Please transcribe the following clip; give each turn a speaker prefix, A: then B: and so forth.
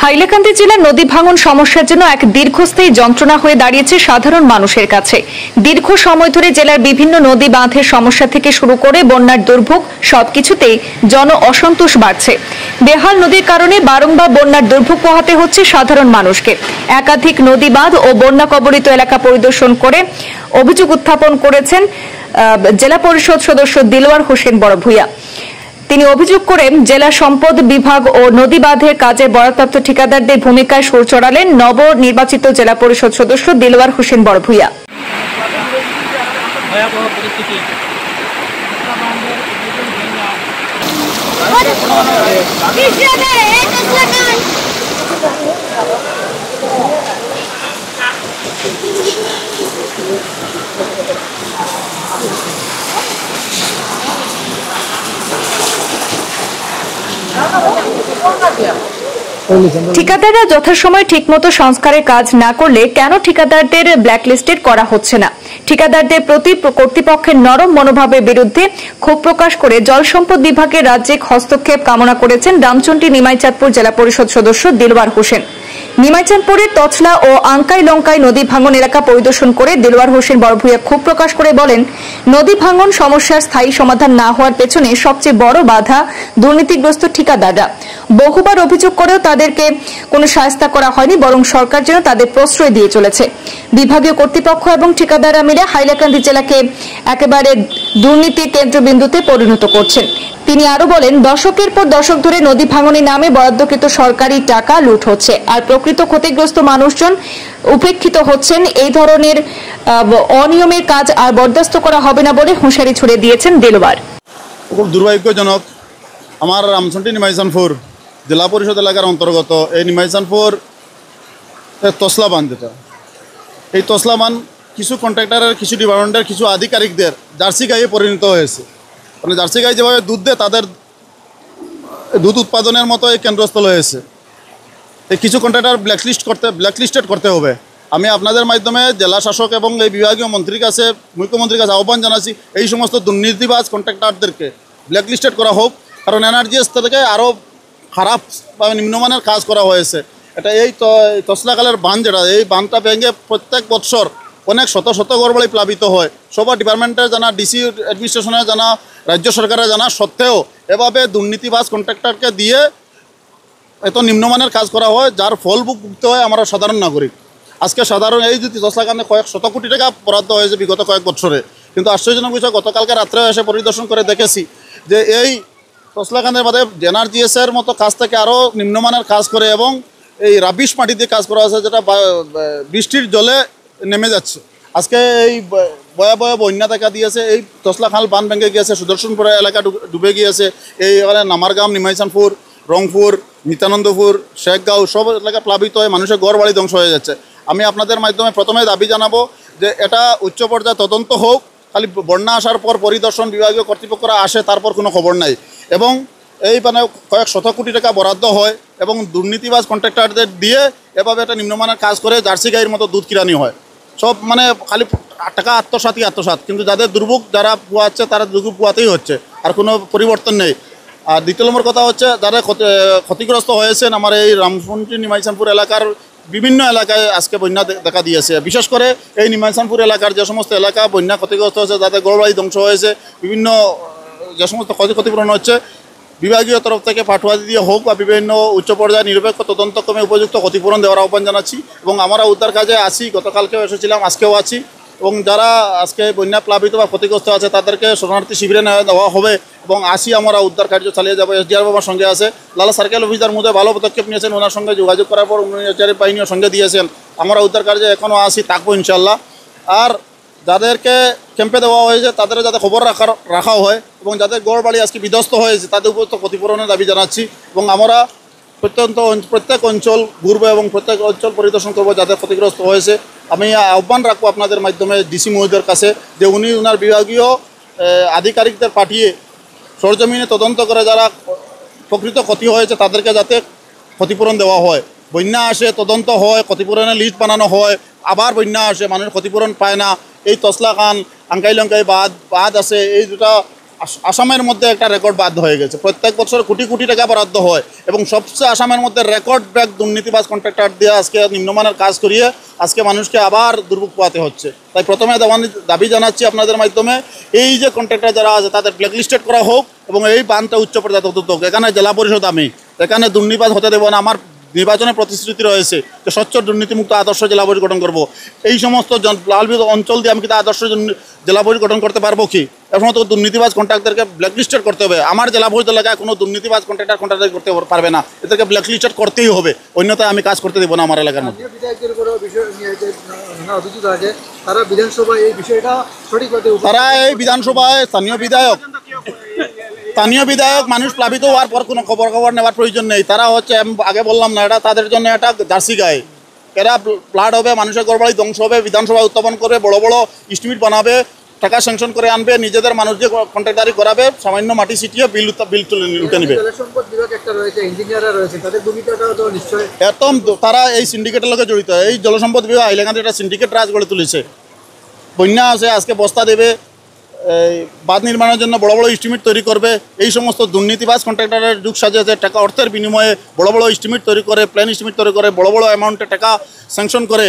A: হাইলাকান্দি জেলার নদী ভাঙন সমস্যার জন্য এক দীর্ঘস্থায়ী যন্ত্রণা হয়ে দাঁড়িয়েছে সাধারণ মানুষের কাছে। দীর্ঘ সময় ধরে জেলার বিভিন্ন নদী বাঁধের সমস্যা থেকে শুরু করে বন্যার দুর্ভোগ সবকিছুতেই জন অসন্তোষ বাড়ছে। বেহাল নদীর কারণে বারংবার বন্যার দুর্ভোগ পোহাতে হচ্ছে সাধারণ মানুষকে। একাধিক নদী বাঁধ ও বন্যা কবলিত এলাকা পরিদর্শন করে অভিযোগ উত্থাপন করেছেন জেলা পরিষদ সদস্য দিলওয়ার হোসেন বড়ভূঁইয়া। তিনি অভিযোগ করে জেলা সম্পদ বিভাগ ও নদী বাঁধের কাজে বরাদ্দপ্রাপ্ত ঠিকাদারদের ভূমিকায় সুর চড়ালেন নবনির্বাচিত জেলা পরিষদ সদস্য দিলওয়ার হোসেন বড়ভূঁইয়া। ঠিকাদাররা যথাসময়ে ঠিকমতো সংস্কারের কাজ না করলে কেন ঠিকাদারদের ব্ল্যাকলিস্টেড করা হচ্ছে না? ঠিকাদারদের প্রতি কর্তৃপক্ষের নরম মনোভাবের বিরুদ্ধে ক্ষোভ প্রকাশ করে জল সম্পদ বিভাগের রাজ্যিক হস্তক্ষেপ কামনা করেছেন রামচন্ডী নিমাইচাঁদপুর জেলা পরিষদ সদস্য দিলওয়ার হোসেন। নিমাইচাঁদপুরের তছলা ও আঙ্কাই লঙ্কাই নদী ভাঙন এলাকা পরিদর্শন করে দিলওয়ার হোসেন বড়ভূঁইয়া ক্ষোভ প্রকাশ করে বলেন, নদী ভাঙন সমস্যার স্থায়ী সমাধান না হওয়ার পেছনে সবচেয়ে বড় বাধা দুর্নীতিগ্রস্ত ঠিকাদাররা। বহুবার অভিযোগ করেও তাদেরকে কোনো শায়েস্তা করা হয়নি, বরং সরকার যেন তাদের প্রশ্রয় দিয়ে চলেছে। বিভাগীয় কর্তৃপক্ষ এবং ঠিকাদাররা মিলে হাইলাকান্দি জেলাকে একেবারে দুর্নীতির কেন্দ্রবিন্দুতে পরিণত করছেন। তিনি আরো বলেন, দশকের পর দশক ধরে নদী ভাঙনের নামে বরাদ্দকৃত সরকারি টাকা লুট হচ্ছে, আর প্রকৃত ক্ষতিগ্রস্ত মানুষজন উপেক্ষিত হচ্ছেন। এই ধরনের অনিয়মের কাজ আর বরদাস্ত করা হবে না বলে হুঁশিয়ারি ছুড়ে দিয়েছেন দিলওয়ার।
B: খুব দুর্ভাগ্যজনক, আমার রামচন্ডী নিমাইচাঁদপুর জেলা পরিষদ এলাকার অন্তর্গত এই নিমাইচাঁদপুর তসলা বাঁধ, যেটা এই তসলা বাঁধ কিছু কন্ট্রাক্টরের, কিছু ডিপার্টমেন্টের, কিছু আধিকারিকদের জার্সি গায়ে পরিণত হয়েছে। মানে জার্সি গায়ে যেভাবে দুধ দেয়, তাদের দুধ উৎপাদনের মতো এই কেন্দ্রস্থল হয়েছে। এই কিছু কন্ট্রাক্টর ব্ল্যাকলিস্টেড করতে হবে। আমি আপনাদের মাধ্যমে জেলা শাসক এবং এই বিভাগীয় মন্ত্রীর কাছে, মুখ্যমন্ত্রীর কাছে আহ্বান জানাচ্ছি, এই সমস্ত দুর্নীতিবাজ কন্ট্রাক্টরদেরকে ব্ল্যাকলিস্টেড করা হোক। কারণ এনআরজিএস থেকে আরও খারাপ বা নিম্নমানের কাজ করা হয়েছে। এটা এই তসলাকালের বাঁধ, যেটা এই বাঁধটা ভেঙে প্রত্যেক বৎসর অনেক শত শত ঘরবাড়ি প্লাবিত হয়। সবার ডিপার্টমেন্টের জানা, ডিসি অ্যাডমিনিস্ট্রেশনের জানা, রাজ্য সরকারের জানা সত্ত্বেও এভাবে দুর্নীতিবাজ কন্ট্রাক্টরকে দিয়ে এত নিম্নমানের কাজ করা হয়, যার ফল ভুগতে হয় আমরা সাধারণ নাগরিক। আজকে সাধারণ এই যদি তসলাকানে কয়েক শত কোটি টাকা বরাদ্দ হয়েছে বিগত কয়েক বছরে, কিন্তু আশ্চর্যজনক বিষয়, গতকালকে রাত্রে এসে পরিদর্শন করে দেখেছি যে এই তসলাকানের বাদে এনআরজিএসের মতো কাজ থেকে আরও নিম্নমানের কাজ করে এবং এই রাবিশ মাটি দিয়ে কাজ করা হয়েছে, যেটা বৃষ্টির জলে নেমে যাচ্ছে। আজকে এই ভয়াবহ বন্যা দেখা দিয়েছে, এই তসলাখাল বাঁধ ভেঙে গিয়েছে, সুদর্শনপুরা এলাকা ডুবে গিয়েছে, এই নামারগাম, নিমাইচাঁদপুর, রংপুর, নিত্যানন্দপুর, শেখগাঁও সব এলাকা প্লাবিত হয়ে মানুষের ঘর বাড়ি ধ্বংস হয়ে যাচ্ছে। আমি আপনাদের মাধ্যমে প্রথমে দাবি জানাবো যে এটা উচ্চ পর্যায়ে তদন্ত হোক। খালি বন্যা আসার পর পরিদর্শন বিভাগীয় কর্তৃপক্ষরা আসে, তারপর কোনো খবর নাই, এবং এই মানে কয়েক শত কোটি টাকা বরাদ্দ হয় এবং দুর্নীতিবাজ কন্ট্রাক্টরদের দিয়ে এভাবে একটা নিম্নমানের কাজ করে জার্সি গাইয়ের মতো দুধ কিরানি হয়। সব মানে খালি টাকা আত্মসাৎ, কিন্তু যাদের দুর্ভোগ যারা পোয়াচ্ছে তারা দুর্ভোগ পোয়াতেই হচ্ছে, আর কোনো পরিবর্তন নেই। আর দ্বিতীয় নম্বর কথা হচ্ছে, যারা ক্ষতিগ্রস্ত হয়েছেন আমার এই রামচন্ডী নিমাইচাঁদপুর এলাকার বিভিন্ন এলাকায় আজকে বন্যা দেখা দিয়েছে। বিশেষ করে এই নিমাইচাঁদপুর এলাকার যে সমস্ত এলাকা বন্যা ক্ষতিগ্রস্ত হয়েছে, যাদের গড়বাড়ি ধ্বংস হয়েছে, বিভিন্ন যে সমস্ত ক্ষতিপূরণ হচ্ছে, বিভাগীয় তরফ থেকে পাঠোয়াদি দিয়ে হোক বা বিভিন্ন উচ্চ পর্যায়ে নিরপেক্ষ তদন্তক্রমে উপযুক্ত ক্ষতিপূরণ দেওয়ার আহ্বান জানাচ্ছি। এবং আমরা উদ্ধার কাজে আছি, গতকালকেও এসেছিলাম, আজকেও আছি, এবং যারা আজকে বন্যা প্লাবিত বা ক্ষতিগ্রস্ত আছে তাদেরকে শরণার্থী শিবিরে দেওয়া হবে এবং আসি আমরা উদ্ধার কার্য চালিয়ে যাবো। এসডিআর বাবার সঙ্গে আছে, লালা সার্কেল অফিসার মধ্যে ভালো পদক্ষেপ নিয়েছেন, ওনার সঙ্গে যোগাযোগ করার পর উনি বাহিনীও সঙ্গে দিয়েছেন। আমরা উদ্ধার কার্যে এখনও আসি, থাকবো ইনশাল্লাহ। আর যাদেরকে ক্যাম্পে দেওয়া হয়েছে তাদের যাতে খবর রাখা হয় এবং যাদের গড় বাড়ি আজকে বিধ্বস্ত হয়েছে তাদের উপর তো ক্ষতিপূরণের দাবি জানাচ্ছি। এবং আমরা প্রত্যেক অঞ্চল ঘুরবো এবং প্রত্যেক অঞ্চল পরিদর্শন করবো যাদের ক্ষতিগ্রস্ত হয়েছে। আমি আহ্বান রাখবো আপনাদের মাধ্যমে ডিসি মহোদয়ের কাছে যে উনি ওনার বিভাগীয় আধিকারিকদের পাঠিয়ে সরজমিনে তদন্ত করে যারা প্রকৃত ক্ষতি হয়েছে তাদেরকে যাতে ক্ষতিপূরণ দেওয়া হয়। বন্যা আসে, তদন্ত হয়, ক্ষতিপূরণের লিস্ট বানানো হয়, আবার বন্যা আসে, মানুষ ক্ষতিপূরণ পায় না। এই তসলাখান, আঙ্কাই লঙ্কাই বাঁধ আছে, এই দুটা আসামের মধ্যে একটা রেকর্ড বাধ্য হয়ে গেছে। প্রত্যেক বছর কোটি কোটি টাকা বরাদ্দ হয় এবং সবচেয়ে আসামের মধ্যে রেকর্ড ব্রেক দুর্নীতিবাজ কন্ট্রাক্টর দিয়ে আজকে নিম্নমানের কাজ করিয়ে আজকে মানুষকে আবার দুর্ভোগ পোয়াতে হচ্ছে। তাই প্রথমে দাবি জানাচ্ছি আপনাদের মাধ্যমে, এই যে কন্ট্রাক্টর যারা আছে তাদের ব্ল্যাকলিস্টেড করা হোক এবং এই বানটা উচ্চ পর্যায়ে তদন্ত হোক। এখানে জেলা পরিষদ আমি এখানে দুর্নীতিবাজ হতে দেবো না। আমার নির্বাচনের প্রতিশ্রুতি রয়েছে যে স্বচ্ছ দুর্নীতিমুক্ত আদর্শ জেলা পরিষদ গঠন করব। এই সমস্ত প্লাবিত অঞ্চল দিয়ে আমি কি আদর্শ জেলা পরিষদ গঠন করতে পারবো কি? এর সমস্ত দুর্নীতিবাজ কন্ট্রাক্টরকে ব্ল্যাকলিস্টেড করতে হবে। আমার জেলা পরিষদ এলাকায় কোনো দুর্নীতিবাজ কন্ট্রাক্টর করতে পারবে না, এদেরকে ব্ল্যাকলিস্টেড করতেই হবে, অন্যথায় আমি কাজ করতে দেবো না আমার এলাকার মধ্যে। তারা এই বিধানসভায় স্থানীয় বিধায়ক মানুষ প্লাবিত হওয়ার পর কোনো খবর নেওয়ার প্রয়োজন নেই। তারা হচ্ছে আগে বললাম না, এটা তাদের জন্য একটা জার্সি গায়ে। এরা প্লাট হবে, মানুষের ঘরবাড়ি ধ্বংস হবে, বিধানসভা উত্থাপন করবে, বড় বড় স্টিমেট বানাবে, টাকা স্যাংশন করে আনবে, নিজেদের মানুষ দিয়ে কন্ট্রাক্টারি করাবে, সামান্য মাটি ছিটিয়ে বিল উঠে নেবে। একদম তারা এই সিন্ডিকেটের লোকে জড়িত। এই জলসম্পদ বিভাগ হাইলাকান্দি একটা সিন্ডিকেট রাজ গড়ে তুলেছে। বন্যা আছে, আজকে বস্তা দেবে, বাঁধ নির্মাণের জন্য বড় বড় এস্টিমেট তৈরি করবে। এই সমস্ত দুর্নীতিবাজ কন্ট্রাক্টরের যুগ সাজিয়েছে। টাকা অর্থের বিনিময়ে বড় বড় এস্টিমেট তৈরি করে, প্ল্যান এস্টিমেট তৈরি করে, বড় বড় অ্যামাউন্টে টাকা স্যাংশন করে।